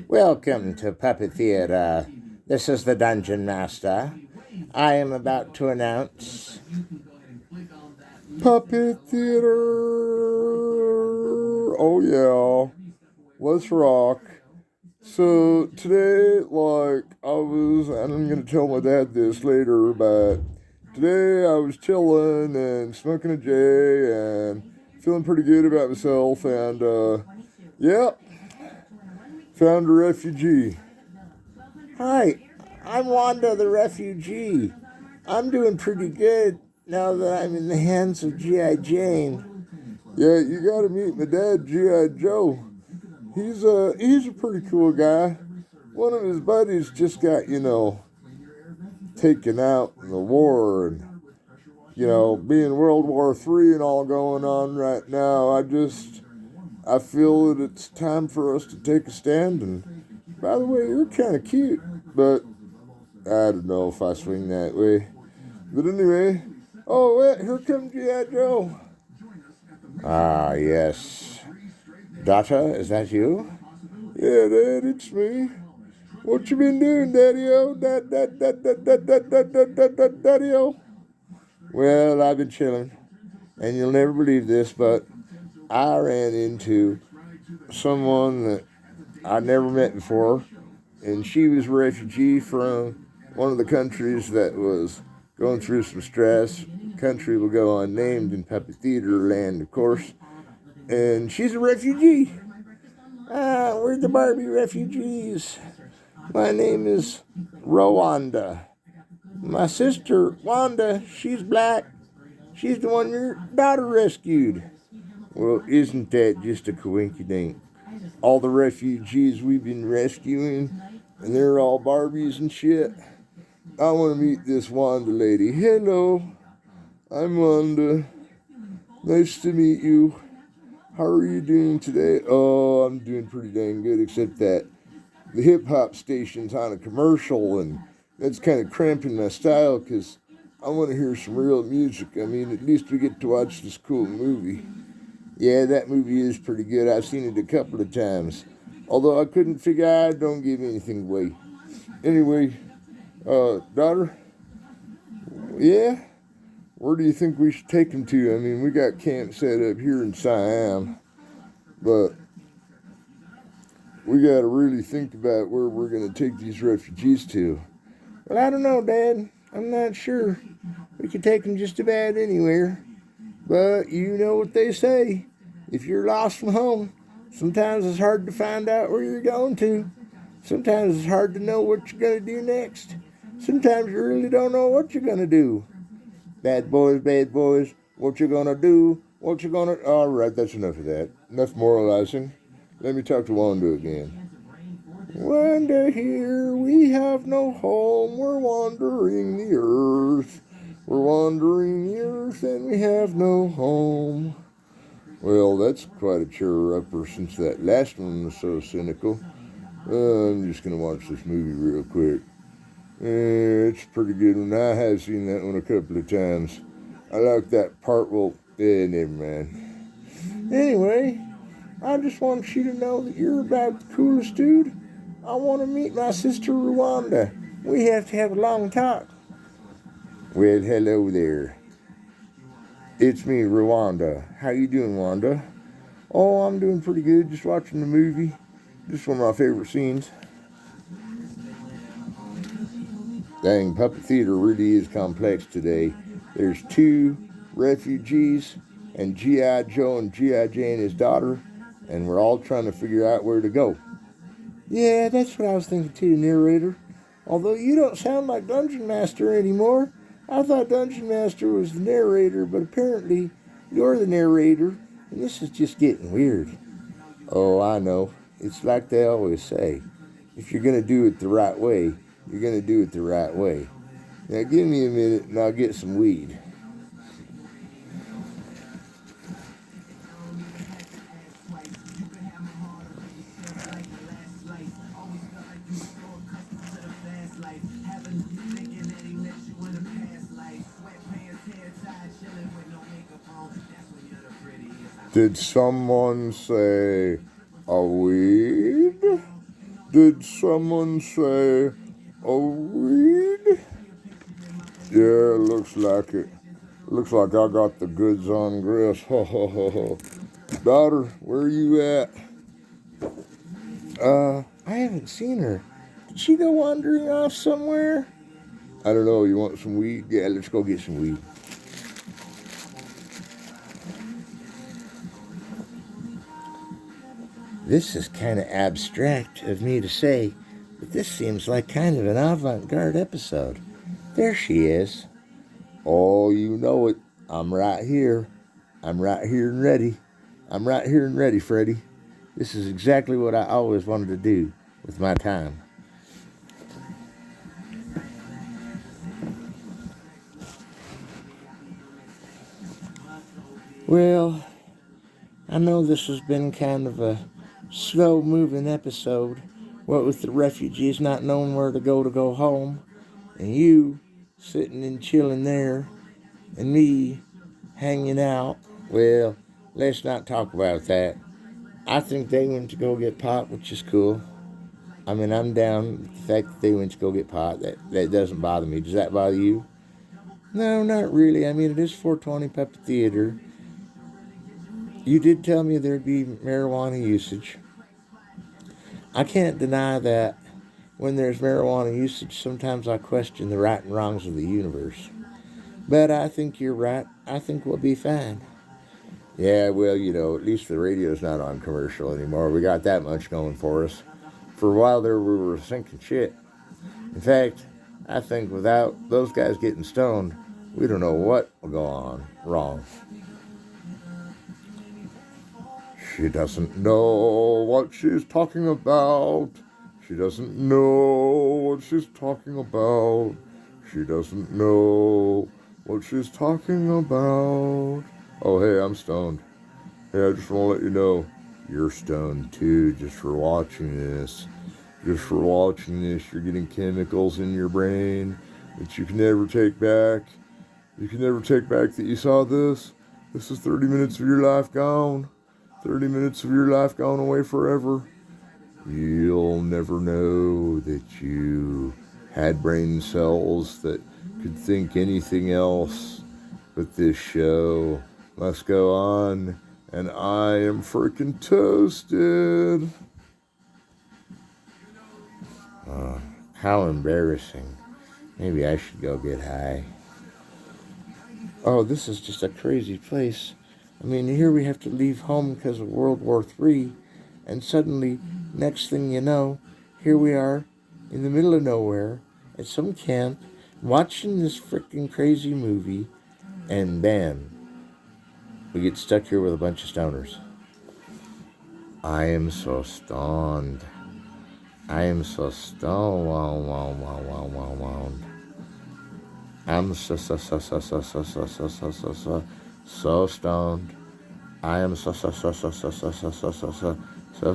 Welcome to Puppet Theater. This is the Dungeon Master. I am about to announce Puppet Theater. Oh yeah, let's rock. So today, and I'm gonna tell my dad this later, but today I was chilling and smoking a J and feeling pretty good about myself, and found a refugee. Hi, I'm Wanda the refugee. I'm doing pretty good now that I'm in the hands of G.I. Jane. Yeah, you gotta meet my dad, G.I. Joe. He's a pretty cool guy. One of his buddies just got, taken out in the war, and, being World War III and all going on right now, I feel that it's time for us to take a stand. And by the way, you're kind of cute, but I don't know if I swing that way. But anyway, oh wait, here comes G.I. Joe. Ah, yes. Data, is that you? Yeah, Dad, it's me. What you been doing, Daddy-o? Daddy-o? Well, I've been chilling, and you'll never believe this, but I ran into someone that I never met before, and she was a refugee from one of the countries that was going through some stress. Country will go unnamed in Puppet Theater land, of course, and she's a refugee. We're the Barbie Refugees. My name is Rwanda. My sister, Wanda, she's black. She's the one your daughter rescued. Well, isn't that just a coinkydink? All the refugees we've been rescuing, and they're all Barbies and shit. I want to meet this Wanda lady. Hello, I'm Wanda. Nice to meet you. How are you doing today? Oh, I'm doing pretty dang good, except that the hip-hop station's on a commercial, and that's kind of cramping my style, because I want to hear some real music. I mean, at least we get to watch this cool movie. Yeah, that movie is pretty good. I've seen it a couple of times. Although I couldn't figure out, don't give anything away. Anyway, daughter? Yeah? Where do you think we should take him to? I mean, we got camp set up here in Siam, but we got to really think about where we're going to take these refugees to. Well, I don't know, Dad. I'm not sure. We could take them just about anywhere. But you know what they say. If you're lost from home, sometimes it's hard to find out where you're going to. Sometimes it's hard to know what you're going to do next. Sometimes you really don't know what you're going to do. Bad boys, what you going to do? What you going to... All right, that's enough of that. Enough moralizing. Let me talk to Wanda again. Wanda here, we have no home. We're wandering the earth. We're wandering the earth and we have no home. Well, that's quite a cheer-upper since that last one was so cynical. I'm just going to watch this movie real quick. It's a pretty good one. I have seen that one a couple of times. I like that part. Well, never mind. Anyway, I just want you to know that you're about the coolest dude. I want to meet my sister Rwanda. We have to have a long talk. Well, hello there. It's me, Rwanda. How you doing, Wanda? Oh, I'm doing pretty good. Just watching the movie. Just one of my favorite scenes. Dang, Puppet Theater really is complex today. There's 2 refugees and G.I. Joe and G.I. Jane, his daughter, and we're all trying to figure out where to go. Yeah, that's what I was thinking too, narrator. Although you don't sound like Dungeon Master anymore. I thought Dungeon Master was the narrator, but apparently you're the narrator, and this is just getting weird. Oh, I know. It's like they always say. If you're going to do it the right way, you're going to do it the right way. Now give me a minute and I'll get some weed. Did someone say a weed? Did someone say a weed? Yeah, looks like it. Looks like I got the goods on Chris. Ho, ho, ho, ho. Daughter, where you at? I haven't seen her. Did she go wandering off somewhere? I don't know. You want some weed? Yeah, let's go get some weed. This is kind of abstract of me to say, but this seems like kind of an avant-garde episode. There she is. Oh, you know it. I'm right here. I'm right here and ready. I'm right here and ready, Freddie. This is exactly what I always wanted to do with my time. Well, I know this has been kind of a slow-moving episode, what with the refugees not knowing where to go home, and you sitting and chilling there, and me hanging out. Well, let's not talk about that. I think they went to go get pot, which is cool. I mean, I'm down with the fact that they went to go get pot. That doesn't bother me. Does that bother you? No, not really. I mean, it is 420 Puppet Theater. You did tell me there'd be marijuana usage. I can't deny that when there's marijuana usage, sometimes I question the right and wrongs of the universe. But I think you're right. I think we'll be fine. Yeah, well, at least the radio's not on commercial anymore. We got that much going for us. For a while there, we were sinking shit. In fact, I think without those guys getting stoned, we don't know what will go on wrong. She doesn't know what she's talking about. She doesn't know what she's talking about. She doesn't know what she's talking about. Oh, hey, I'm stoned. Hey, I just want to let you know, you're stoned too, just for watching this. Just for watching this, you're getting chemicals in your brain that you can never take back. You can never take back that you saw this. This is 30 minutes of your life gone. 30 minutes of your life gone away forever. You'll never know that you had brain cells that could think anything else. But this show must go on, and I am freaking toasted. How embarrassing. Maybe I should go get high. Oh, this is just a crazy place. I mean, here we have to leave home because of World War III, and suddenly, next thing you know, here we are in the middle of nowhere at some camp watching this freaking crazy movie, and bam, we get stuck here with a bunch of stoners. I am so stoned. I am so stoned. I'm so stoned. I am so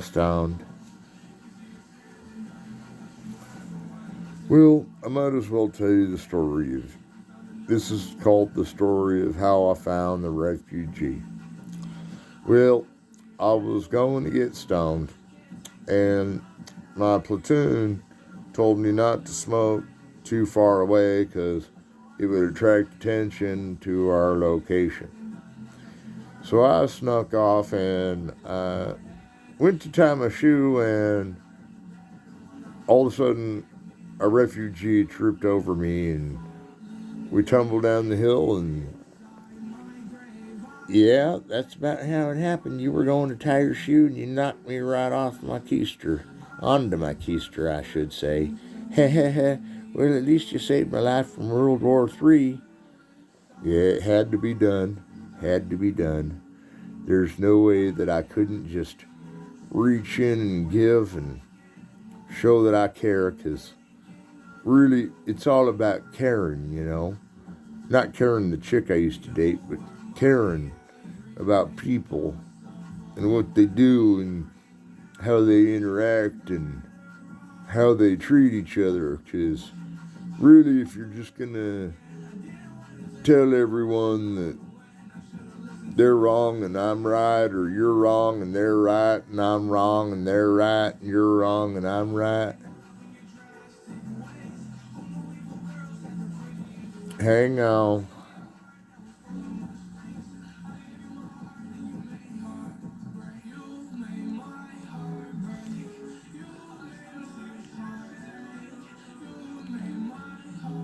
stoned. Well, I might as well tell you the story of. This is called the story of how I found the refugee. Well, I was going to get stoned, and my platoon told me not to smoke too far away because it would attract attention to our location. So I snuck off and went to tie my shoe, and all of a sudden a refugee tripped over me, and we tumbled down the hill, and yeah, that's about how it happened. You were going to tie your shoe, and you knocked me right off my keister. Onto my keister, I should say. Well, at least you saved my life from World War III. Yeah, it had to be done. Had to be done. There's no way that I couldn't just reach in and give and show that I care, because really, it's all about caring, Not caring the chick I used to date, but caring about people and what they do and how they interact and how they treat each other. Because really, if you're just going to tell everyone that they're wrong and I'm right, or you're wrong and they're right, and I'm wrong and they're right, and you're wrong and I'm right. Hang on.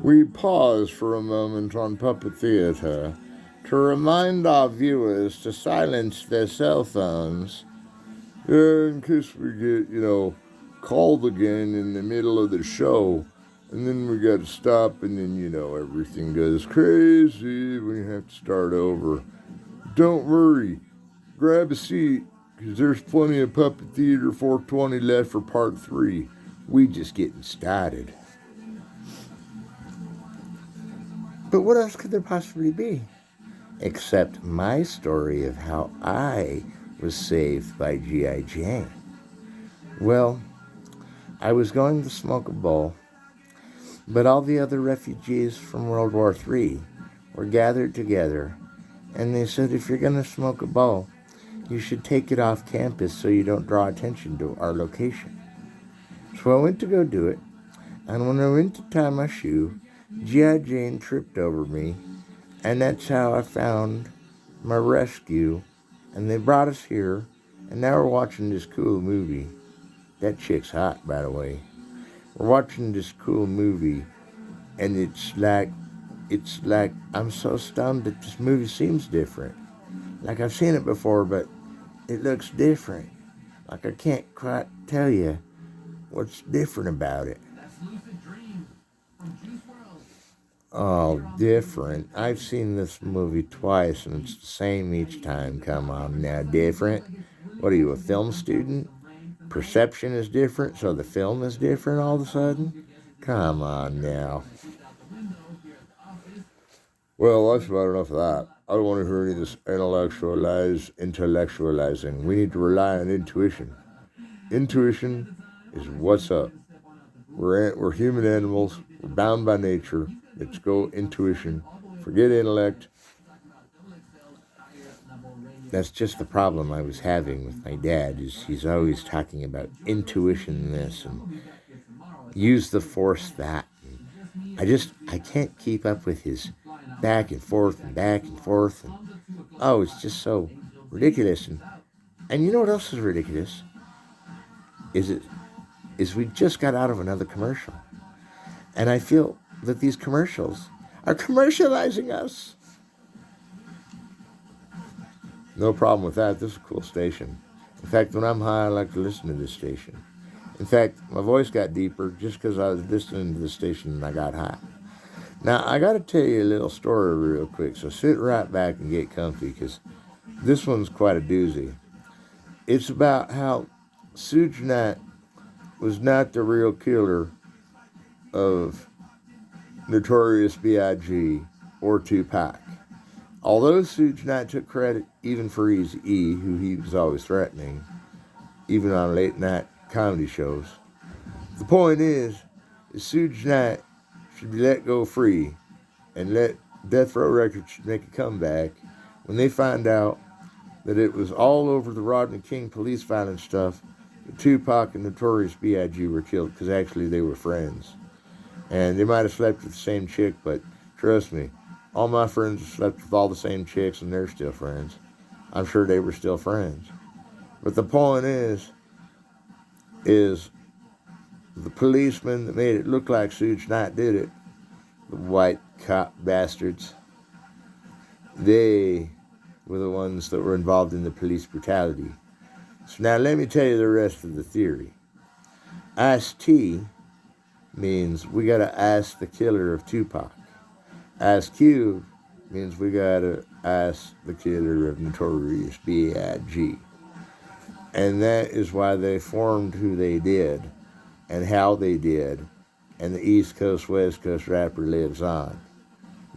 We pause for a moment on Puppet Theatre to remind our viewers to silence their cell phones in case we get, called again in the middle of the show. And then we got to stop, and then, everything goes crazy. We have to start over. Don't worry. Grab a seat, because there's plenty of Puppet Theater 420 left for part 3. We just getting started. But what else could there possibly be? Except my story of how I was saved by G.I. Jane. Well, I was going to smoke a bowl, but all the other refugees from World War III were gathered together, and they said, if you're going to smoke a bowl, you should take it off campus so you don't draw attention to our location. So I went to go do it, and when I went to tie my shoe, G.I. Jane tripped over me, and that's how I found my rescue, and they brought us here, and now we're watching this cool movie. That chick's hot, by the way. We're watching this cool movie, and it's like, I'm so stunned that this movie seems different. Like I've seen it before, but it looks different. Like I can't quite tell you what's different about it. Oh, different. I've seen this movie twice, and it's the same each time. Come on now, different? What are you, a film student? Perception is different, so the film is different all of a sudden? Come on now. Well, that's about enough of that. I don't want to hear any of this intellectualizing. We need to rely on intuition. Intuition is what's up. We're human animals. We're bound by nature. Let's go intuition. Forget intellect. That's just the problem I was having with my dad. Is he's always talking about intuition this and use the force that. I can't keep up with his back and forth and back and forth. And, it's just so ridiculous. And you know what else is ridiculous? Is we just got out of another commercial. And I feel that these commercials are commercializing us. No problem with that. This is a cool station. In fact, when I'm high, I like to listen to this station. In fact, my voice got deeper just because I was listening to the station and I got high. Now, I got to tell you a little story real quick, so sit right back and get comfy, because this one's quite a doozy. It's about how Suge Knight was not the real killer of Notorious B.I.G. or Tupac. Although Suge Knight took credit even for Eazy-E, who he was always threatening, even on late night comedy shows, the point is Suge Knight should be let go free, and let Death Row Records make a comeback when they find out that it was all over the Rodney King police violence stuff that Tupac and Notorious B.I.G. were killed, because actually they were friends. And they might have slept with the same chick, but trust me, all my friends have slept with all the same chicks and they're still friends. I'm sure they were still friends. But the point is the policeman that made it look like Suge Knight did it, the white cop bastards, they were the ones that were involved in the police brutality. So now let me tell you the rest of the theory. Ice-T means we gotta ask the killer of Tupac. Ice Cube means we gotta ask the killer of Notorious B.I.G. And that is why they formed who they did and how they did, and the East Coast, West Coast rapper lives on.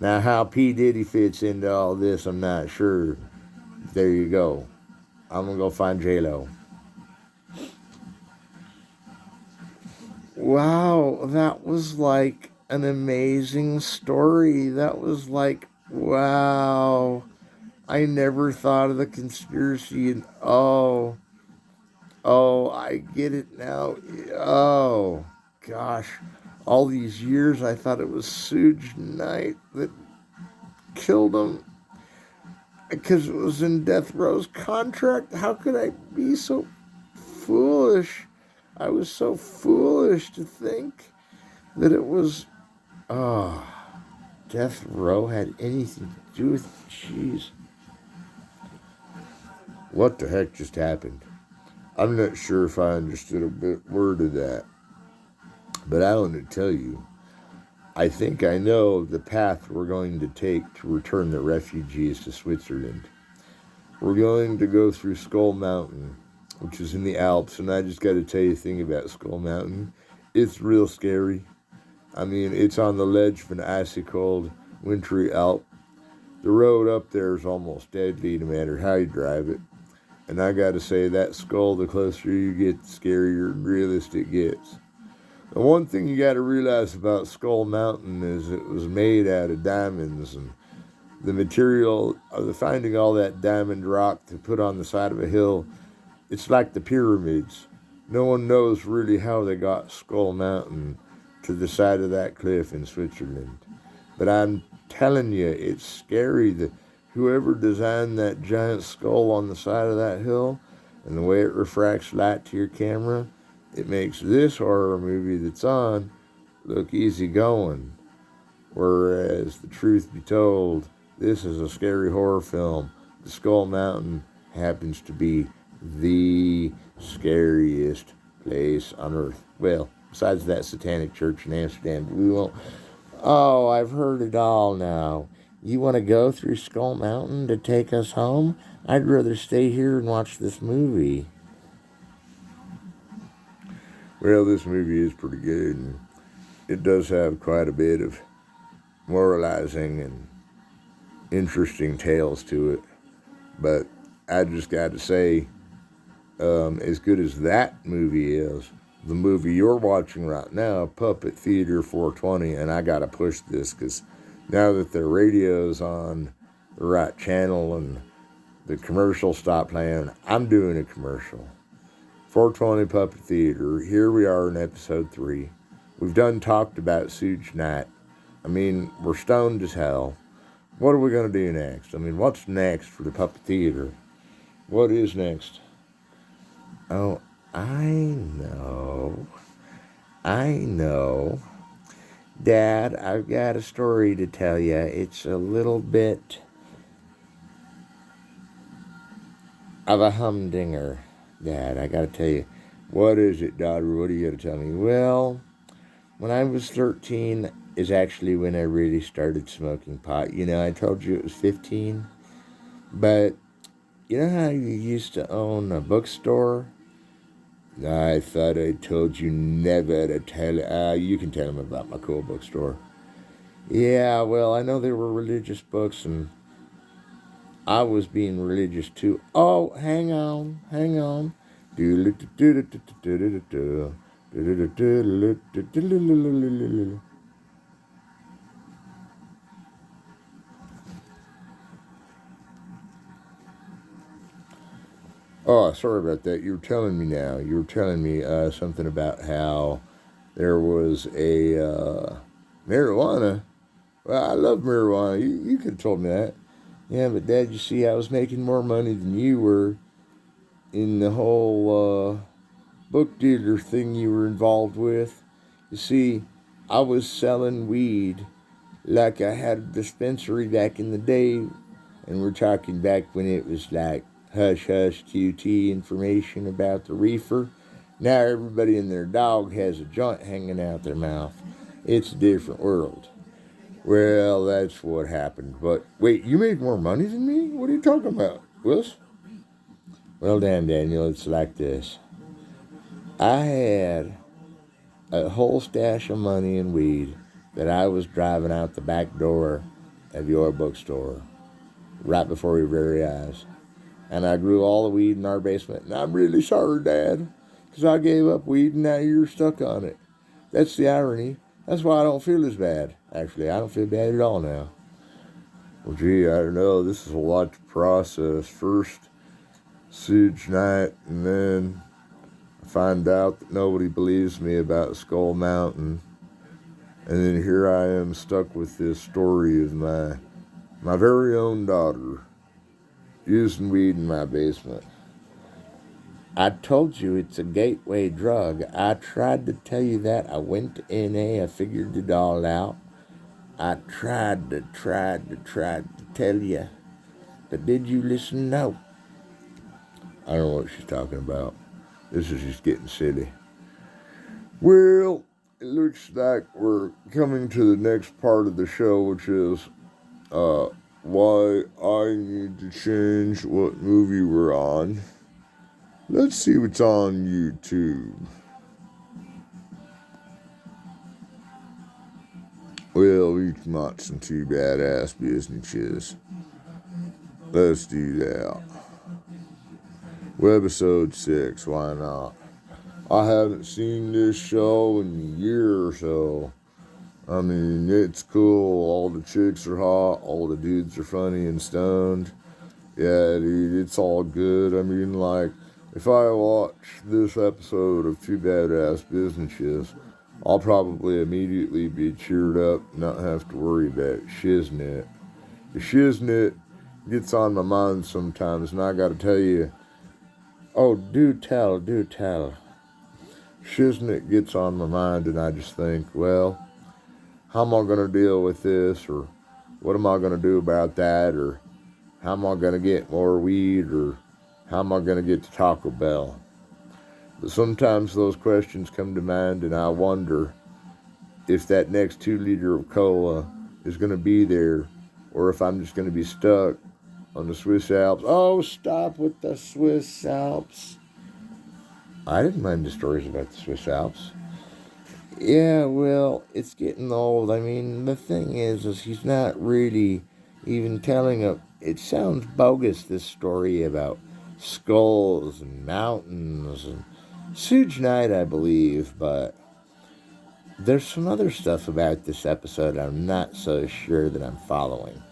Now, how P. Diddy fits into all this, I'm not sure. There you go. I'm gonna go find J-Lo. Wow, that was like an amazing story. That was like, wow. I never thought of the conspiracy. And I get it now. Oh, gosh. All these years I thought it was Suge Knight that killed him because it was in Death Row's contract. How could I be so foolish? I was so foolish to think that it was, oh, Death Row had anything to do with it. Jeez. What the heck just happened? I'm not sure if I understood a word of that. But I want to tell you, I think I know the path we're going to take to return the refugees to Switzerland. We're going to go through Skull Mountain, which is in the Alps, and I just got to tell you a thing about Skull Mountain. It's real scary. I mean, it's on the ledge of an icy cold, wintry Alp. The road up there is almost deadly no matter how you drive it. And I got to say, that skull, the closer you get, the scarier and realist it gets. The one thing you got to realize about Skull Mountain is it was made out of diamonds, and the material of the finding all that diamond rock to put on the side of a hill, it's like the pyramids. No one knows really how they got Skull Mountain to the side of that cliff in Switzerland. But I'm telling you, it's scary that whoever designed that giant skull on the side of that hill and the way it refracts light to your camera, it makes this horror movie that's on look easy going. Whereas, the truth be told, this is a scary horror film. The Skull Mountain happens to be the scariest place on earth. Well, besides that satanic church in Amsterdam, but we won't. Oh, I've heard it all now. You want to go through Skull Mountain to take us home? I'd rather stay here and watch this movie. Well, this movie is pretty good, and it does have quite a bit of moralizing and interesting tales to it. But I just got to say, as good as that movie is, the movie you're watching right now, Puppet Theater 420, and I got to push this because now that the radio's on the right channel and the commercial stopped playing, I'm doing a commercial. 420 Puppet Theater, here we are in episode 3. We've done talked about Suge Knight. I mean, we're stoned as hell. What are we going to do next? I mean, what's next for the Puppet Theater? What is next? Oh, I know. Dad, I've got a story to tell you. It's a little bit of a humdinger. Dad, I got to tell you. What is it, daughter? What are you going to tell me? Well, when I was 13 is actually when I really started smoking pot. You know, I told you it was 15. But you know how you used to own a bookstore? I thought I told you never to tell. You can tell them about my cool bookstore. Yeah, well, I know they were religious books, and I was being religious too. Oh, hang on. Oh, sorry about that. You were telling me now. You were telling me something about how there was a marijuana. Well, I love marijuana. You could have told me that. Yeah, but Dad, you see, I was making more money than you were in the whole book dealer thing you were involved with. You see, I was selling weed like I had a dispensary back in the day, and we're talking back when it was like hush-hush QT information about the reefer. Now everybody and their dog has a joint hanging out their mouth. It's a different world. Well, that's what happened. But wait, you made more money than me? What are you talking about, Willis? Well, damn, Daniel, it's like this. I had a whole stash of money and weed that I was driving out the back door of your bookstore right before your very eyes. And I grew all the weed in our basement. And I'm really sorry, Dad, because I gave up weed and now you're stuck on it. That's the irony. That's why I don't feel as bad. Actually, I don't feel bad at all now. Well, gee, I don't know. This is a lot to process. First, Siege Night, and then I find out that nobody believes me about Skull Mountain. And then here I am stuck with this story of my very own daughter using weed in my basement. I told you it's a gateway drug. I tried to tell you that. I went to NA. I figured it all out. I tried to tell you. But did you listen? No. I don't know what she's talking about. This is just getting silly. Well, it looks like we're coming to the next part of the show, which is why I need to change what movie we're on. Let's see what's on YouTube. Well, we come out some two badass businesses. Let's do that. Webisode 6, why not? I haven't seen this show in a year or so. I mean, it's cool. All the chicks are hot. All the dudes are funny and stoned. Yeah, dude, it's all good. I mean, like, if I watch this episode of Two Badass Businesses, I'll probably immediately be cheered up and not have to worry about shiznit. The shiznit gets on my mind sometimes, and I gotta tell you, oh, do tell. Shiznit gets on my mind, and I just think, well, how am I going to deal with this, or what am I going to do about that, or how am I going to get more weed, or how am I going to get to Taco Bell? But sometimes those questions come to mind, and I wonder if that next 2 liter of cola is going to be there, or if I'm just going to be stuck on the Swiss Alps. Oh, stop with the Swiss Alps. I didn't mind the stories about the Swiss Alps. Yeah, well, it's getting old. I mean, the thing is he's not really even telling a... It sounds bogus, this story about skulls and mountains and Suge Knight, I believe, but there's some other stuff about this episode I'm not so sure that I'm following.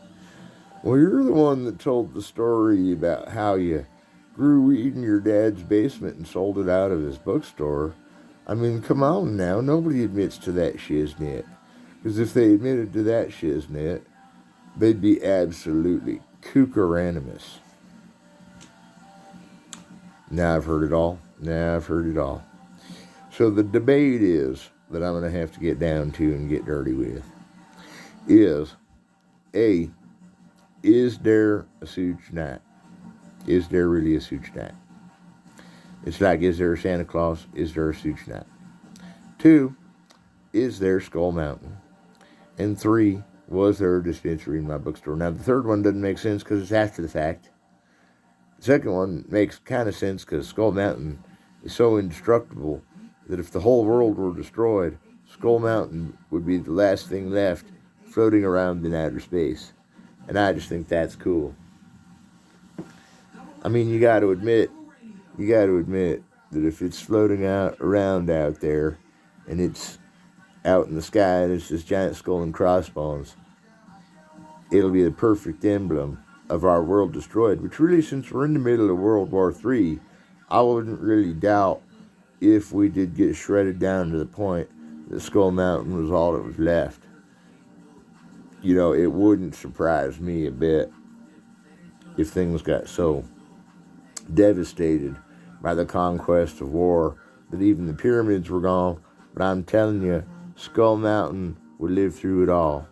Well, you're the one that told the story about how you grew weed in your dad's basement and sold it out of his bookstore. I mean, come on now. Nobody admits to that shiznit. Because if they admitted to that shiznit, they'd be absolutely kookaranimous. Now I've heard it all. So the debate is that I'm going to have to get down to and get dirty with is, A, is there a Suge Knight? Is there really a Suge Knight? It's like, is there a Santa Claus? Is there a Suge Knight? 2, is there Skull Mountain? And 3, was there a dispensary in my bookstore? Now, the third one doesn't make sense because it's after the fact. The second one makes kind of sense because Skull Mountain is so indestructible that if the whole world were destroyed, Skull Mountain would be the last thing left floating around in outer space. And I just think that's cool. I mean, you got to admit that if it's floating around out there and it's out in the sky and it's this giant skull and crossbones, it'll be the perfect emblem of our world destroyed, which really, since we're in the middle of World War III, I wouldn't really doubt if we did get shredded down to the point that Skull Mountain was all that was left. You know, it wouldn't surprise me a bit if things got so devastated by the conquest of war that even the pyramids were gone. But I'm telling you, Skull Mountain would live through it all.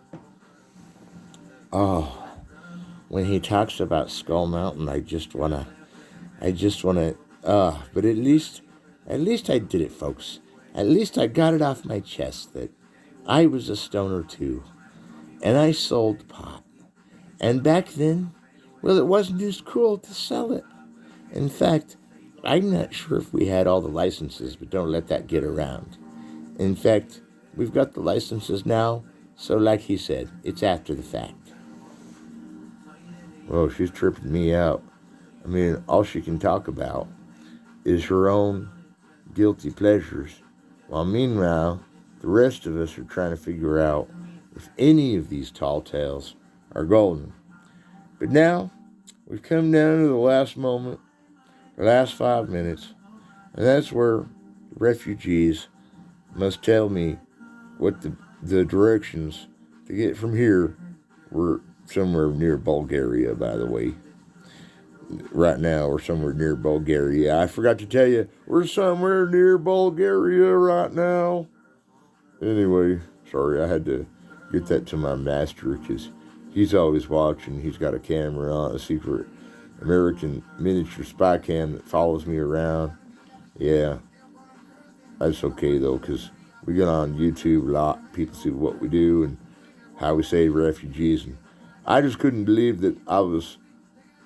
Oh, when he talks about Skull Mountain, I just wanna, but at least I did it, folks. At least I got it off my chest that I was a stoner too, and I sold pot. And back then, well, it wasn't as cool to sell it. In fact, I'm not sure if we had all the licenses, but don't let that get around. In fact, we've got the licenses now, so like he said, it's after the fact. Well, she's tripping me out. I mean, all she can talk about is her own guilty pleasures, while meanwhile, the rest of us are trying to figure out if any of these tall tales are golden. But now, we've come down to the last moment, the last 5 minutes, and that's where refugees must tell me what the directions to get from here. We're somewhere near Bulgaria, by the way. Right now, we're somewhere near Bulgaria. I forgot to tell you, we're somewhere near Bulgaria right now. Anyway, sorry, I had to get that to my master because he's always watching. He's got a camera on, a secret American miniature spy cam that follows me around. Yeah, that's okay though, because we get on YouTube a lot. People see what we do and how we save refugees. And I just couldn't believe that I was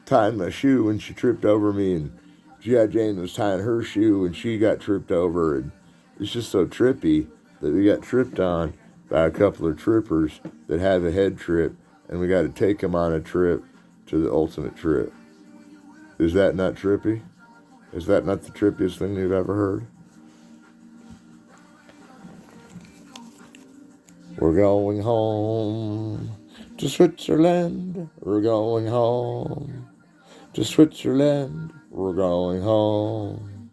tying my shoe when she tripped over me, and G.I. Jane was tying her shoe and she got tripped over. And it's just so trippy that we got tripped on by a couple of trippers that have a head trip, and we got to take them on a trip to the ultimate trip. Is that not trippy? Is that not the trippiest thing you've ever heard? We're going home to Switzerland. We're going home to Switzerland. We're going home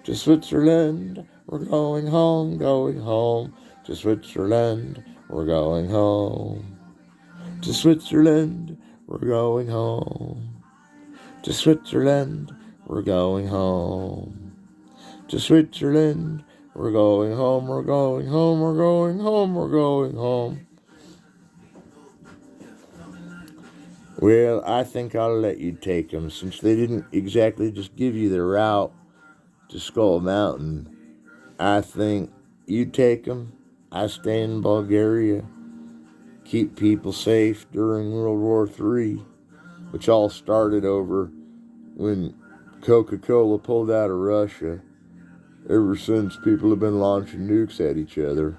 to Switzerland. We're going home to Switzerland. We're going home to Switzerland. We're going home to Switzerland. We're going home to Switzerland. We're going home, we're going home, we're going home, we're going home. Well, I think I'll let you take them since they didn't exactly just give you the route to Skull Mountain. I think you take them. I stay in Bulgaria. Keep people safe during World War III, which all started over when Coca-Cola pulled out of Russia. Ever since, people have been launching nukes at each other.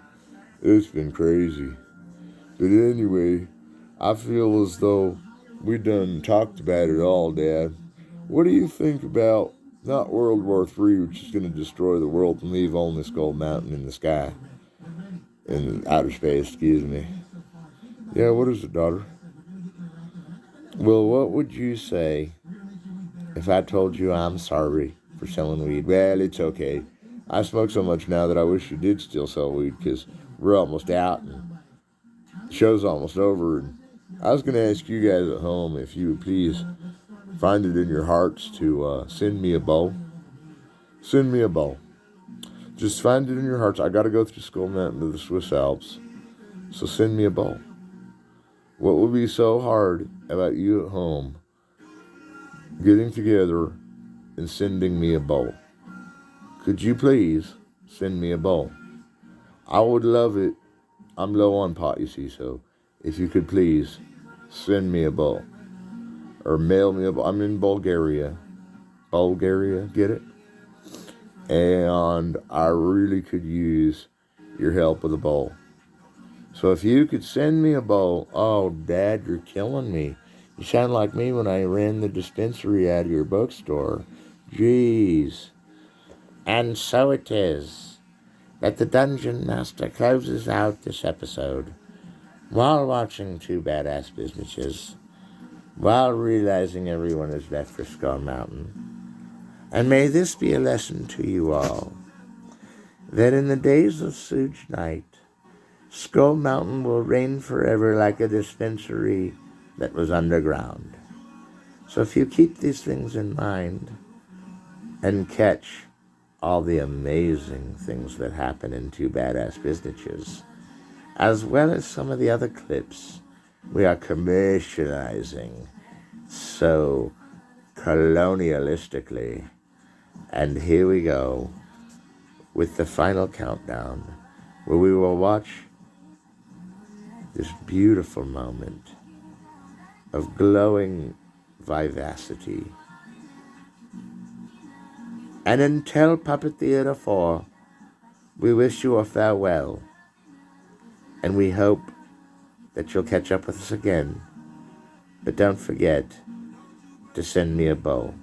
It's been crazy. But anyway, I feel as though we done talked about it all, Dad. What do you think about not World War III, which is going to destroy the world and leave only Skull Mountain in the sky? In outer space, excuse me. Yeah, what is it, daughter? Well, what would you say if I told you I'm sorry for selling weed? Well, it's okay. I smoke so much now that I wish you did still sell weed because we're almost out and the show's almost over. And I was going to ask you guys at home if you would please find it in your hearts to send me a bowl. Send me a bowl. Just find it in your hearts. I got to go through Skull Mountain to the Swiss Alps. So send me a bowl. What would be so hard about you at home getting together and sending me a bowl? Could you please send me a bowl? I would love it. I'm low on pot, you see, so if you could please send me a bowl. Or mail me a bowl. I'm in Bulgaria. Bulgaria, get it? And I really could use your help with a bowl. So if you could send me a bowl. Oh, Dad, you're killing me. You sound like me when I ran the dispensary out of your bookstore. Jeez. And so it is that the Dungeon Master closes out this episode while watching two badass businesses, while realizing everyone is left for Skull Mountain. And may this be a lesson to you all, that in the days of Suge Knight, Skull Mountain will reign forever like a dispensary that was underground. So if you keep these things in mind and catch all the amazing things that happen in Two Badass Businesses, as well as some of the other clips we are commercializing so colonialistically. And here we go with the final countdown, where we will watch this beautiful moment of glowing vivacity. And until Puppet Theater 4, we wish you a farewell, and we hope that you'll catch up with us again. But don't forget to send me a bowl.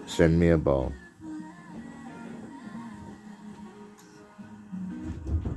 Send me a bowl.